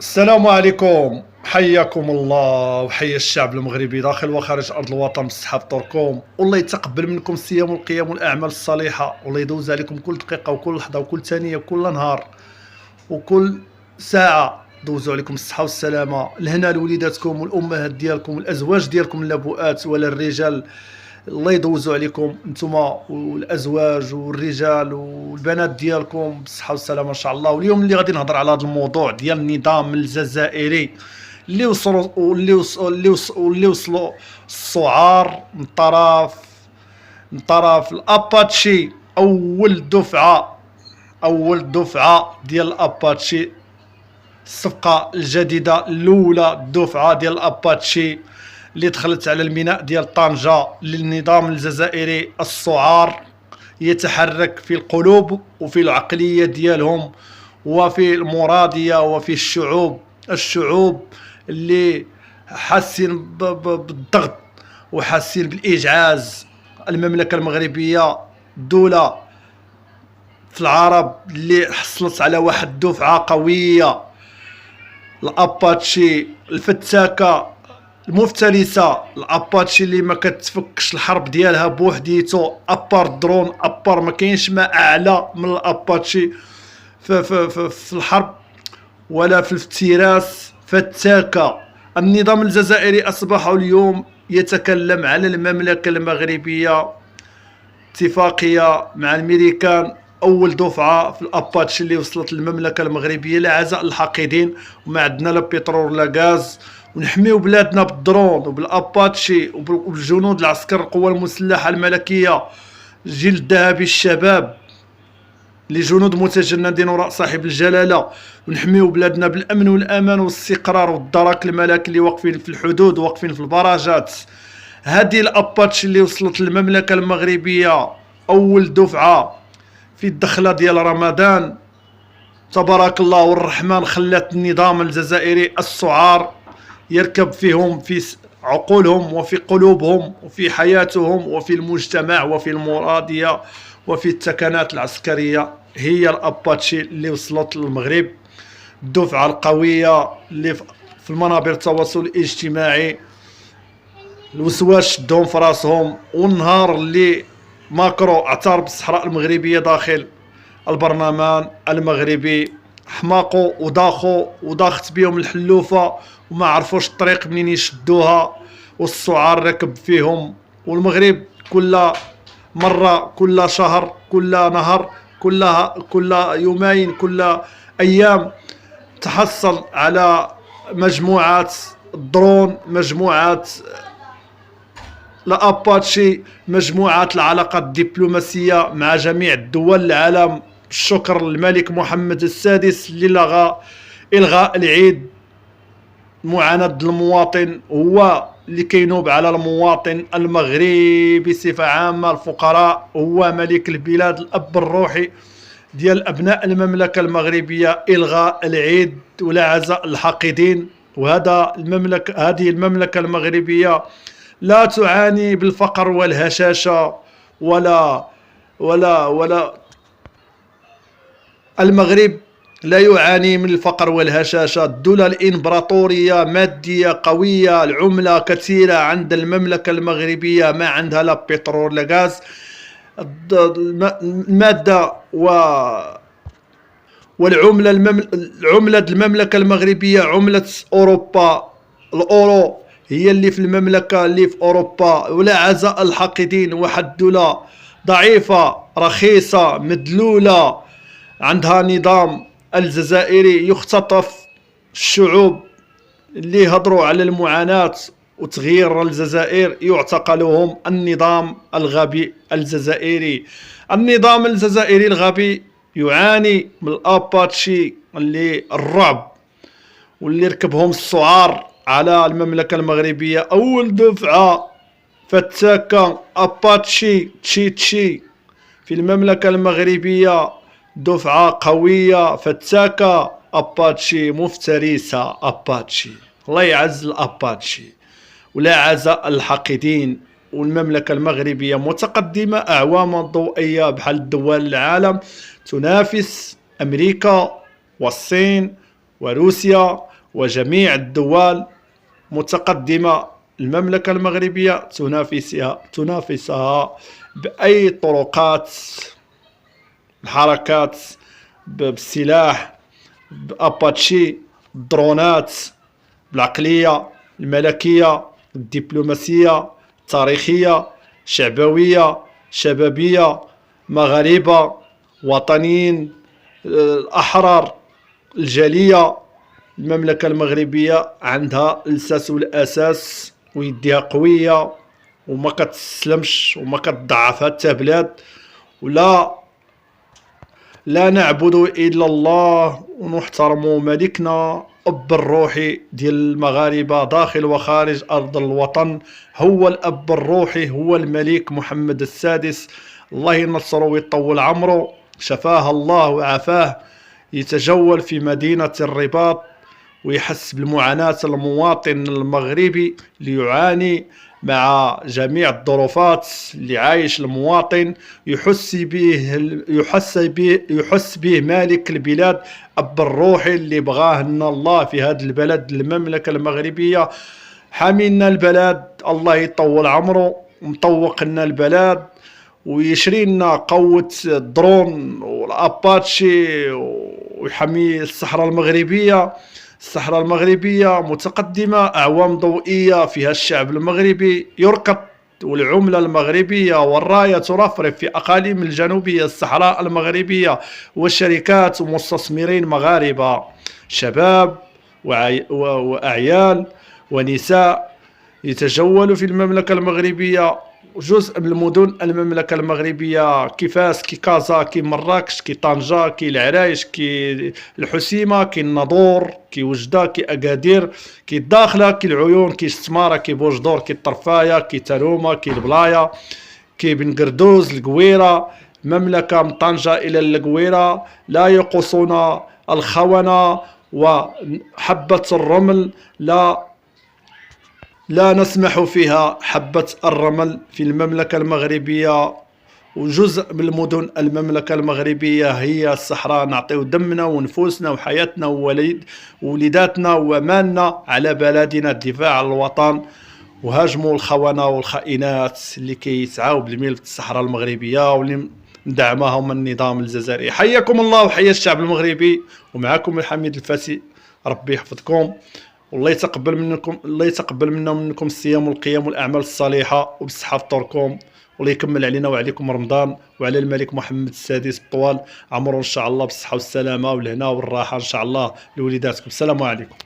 السلام عليكم، حياكم الله وحيا الشعب المغربي داخل وخارج ارض الوطن بالصحه بطوركم. والله يتقبل منكم الصيام والقيام والاعمال الصالحه، والله يدوز عليكم كل دقيقه وكل لحظه وكل ثانيه وكل نهار وكل ساعه. دوزوا عليكم الصحه والسلامه، الهنا لوليداتكم والامهات ديالكم والازواج ديالكم اللبؤات ولا الرجال. الله يدوزوا عليكم نتوما والازواج والرجال والبنات ديالكم بالصحه والسلامه ان شاء الله. واليوم اللي غادي نهضر على هذا الموضوع ديال النظام الجزائري اللي وصلوا السعار من طرف الاباتشي. اول دفعه ديال الاباتشي، الصفقه الجديده الاولى، الدفعه ديال الاباتشي اللي دخلت على الميناء ديال طنجة للنظام الجزائري. السعار يتحرك في القلوب وفي العقلية ديالهم وفي المرادية وفي الشعوب اللي حاسين بالضغط وحاسين بالإجعاز. المملكة المغربية دولة في العرب اللي حصلت على واحد الدفعة قوية، الاباتشي الفتاكة المفترسه، الاباتشي اللي ما كتفكش الحرب ديالها بوحديتو، ابار درون، ابار ما كاينش ما اعلى من الاباتشي في الحرب ولا في الافتراس. فتاكه. النظام الجزائري اصبح اليوم يتكلم على المملكه المغربيه، اتفاقيه مع الامريكان، اول دفعه في الاباتشي اللي وصلت للمملكه المغربيه. لا عزاء الحاقدين، وما عندنا لا بترول لا غاز، ونحميو بلادنا بالدرون وبالاباتشي وبالجنود العسكر القوى المسلحه الملكيه، الجيل الذهبي الشباب لجنود متجندين وراء صاحب الجلاله. ونحميو بلادنا بالامن والامان والاستقرار والدرك الملكي اللي واقفين في الحدود واقفين في البراجات. هذه الاباتشي اللي وصلت للمملكه المغربيه اول دفعه في الدخله ديال رمضان، تبارك الله والرحمن، خلات النظام الجزائري السعار يركب فيهم، في عقولهم وفي قلوبهم وفي حياتهم وفي المجتمع وفي المرادية وفي التكنات العسكرية. هي الاباتشي اللي وصلت للمغرب، الدفعة القوية اللي في المنابر التواصل الاجتماعي الوسواس شدهم في راسهم. والنهار اللي ماكرو اعترف بالصحراء المغربية داخل البرلمان المغربي، حماقوا وضاخت بهم الحلوفه وما عرفوش الطريق منين يشدوها، والسعار ركب فيهم. والمغرب كل مره، كل شهر، كل نهر، كل يومين، كل ايام تحصل على مجموعات الدرون، مجموعات الاباتشي، مجموعات العلاقات الدبلوماسيه مع جميع الدول العالم. الشكر للملك محمد السادس اللي لغى الغاء العيد. معاناة المواطن هو اللي كينوب على المواطن المغربي بصفة عامة، الفقراء. هو ملك البلاد، الأب الروحي ديال أبناء المملكة المغربية. إلغاء العيد ولا عزاء الحاقدين. هذه المملكة المغربية لا تعاني بالفقر والهشاشة ولا المغرب لا يعاني من الفقر والهشاشة. الدولة الإمبراطورية مادية قوية، العملة كثيرة عند المملكة المغربية، ما عندها لا بترول لا غاز. المادة والعملة عملة المملكة المغربية عملة أوروبا، الأورو هي اللي في المملكة اللي في أوروبا. ولا عزاء الحاقدين، واحد دولة ضعيفة رخيصة مدلولة، عندها نظام الجزائري يختطف الشعوب اللي هضروا على المعاناة وتغيير الجزائر يعتقلهم. النظام الغبي الجزائري، النظام الجزائري الغبي يعاني من الاباتشي اللي الرعب واللي ركبهم السعار على المملكة المغربية. أول دفعة فتاكة أباتشي تشي في المملكة المغربية، دفعة قوية فتاكة أباتشي مفترسة. أباتشي الله يعز الأباتشي ولا عزاء الحاقدين. والمملكة المغربية متقدمة أعواما ضوئية بحال دول العالم، تنافس أمريكا والصين وروسيا وجميع الدول متقدمة. المملكة المغربية تنافسها بأي طرقات، الحركات بالسلاح، بأباتشي، الدرونات، بالعقلية الملكية، الدبلوماسية، التاريخية، شعبوية، شبابية، مغاربة، وطنيين، الأحرار، الجالية. المملكة المغربية عندها الأساس والأساس، ويديها قوية وما كتسلمش وما كتضعف حتى بلاد. ولا لا نعبد إلا الله، ونحترم ملكنا أب الروحي ديال المغاربة داخل وخارج أرض الوطن. هو الأب الروحي، هو الملك محمد السادس، الله ينصره ويطول عمره، شفاه الله وعافاه. يتجول في مدينة الرباط ويحس بالمعاناة المواطن المغربي اللي يعاني مع جميع الظروفات اللي عايش المواطن. يحس به مالك البلاد، أب الروحي اللي بغاه لنا الله في هذا البلد المملكة المغربية. حامينا البلد، الله يطول عمره، مطوق لنا البلد ويشري لنا قوة الدرون والاباتشي ويحمي الصحراء المغربية. الصحراء المغربية متقدمة، أعوام ضوئية فيها الشعب المغربي يركض، والعملة المغربية والراية ترفرف في أقاليم الجنوبية الصحراء المغربية، والشركات ومستثمرين مغاربة، شباب وأعيال ونساء يتجولوا في المملكة المغربية. جزء من المدن المملكة المغربية كي فاس، كي كازا، كي مراكش، كي طنجة، كي العرايش، كي الحسيمة، كي الناظور، كي وجدة، كي أكادير، كي الداخلة، كي العيون، كي السمارة، كي بوجدور، كي الطرفاية، كي تلومة، كي البلاية، كي بن قردوز، القويرة. مملكة من طنجة إلى القويرة لا يقصون الخونة وحبة الرمل، لا نسمح فيها حبة الرمل في المملكة المغربية. وجزء من المدن المملكة المغربية هي الصحراء، نعطيو دمنا ونفوسنا وحياتنا ووليداتنا ومالنا على بلدنا، الدفاع عن الوطن. وهاجموا الخونة والخائنات اللي كيسعاو بالميل في الصحراء المغربية واللي ندعمهم النظام الجزائري. حياكم الله وحيا الشعب المغربي، ومعكم الحميد الفاسي، ربي يحفظكم، والله يتقبل منا ومنكم الصيام والقيام والاعمال الصالحه وبصحه فطوركم، والله يكمل علينا وعليكم رمضان، وعلى الملك محمد السادس طوال عمره ان شاء الله بالصحه والسلامه والهنا والراحه ان شاء الله لوليداتكم. السلام عليكم.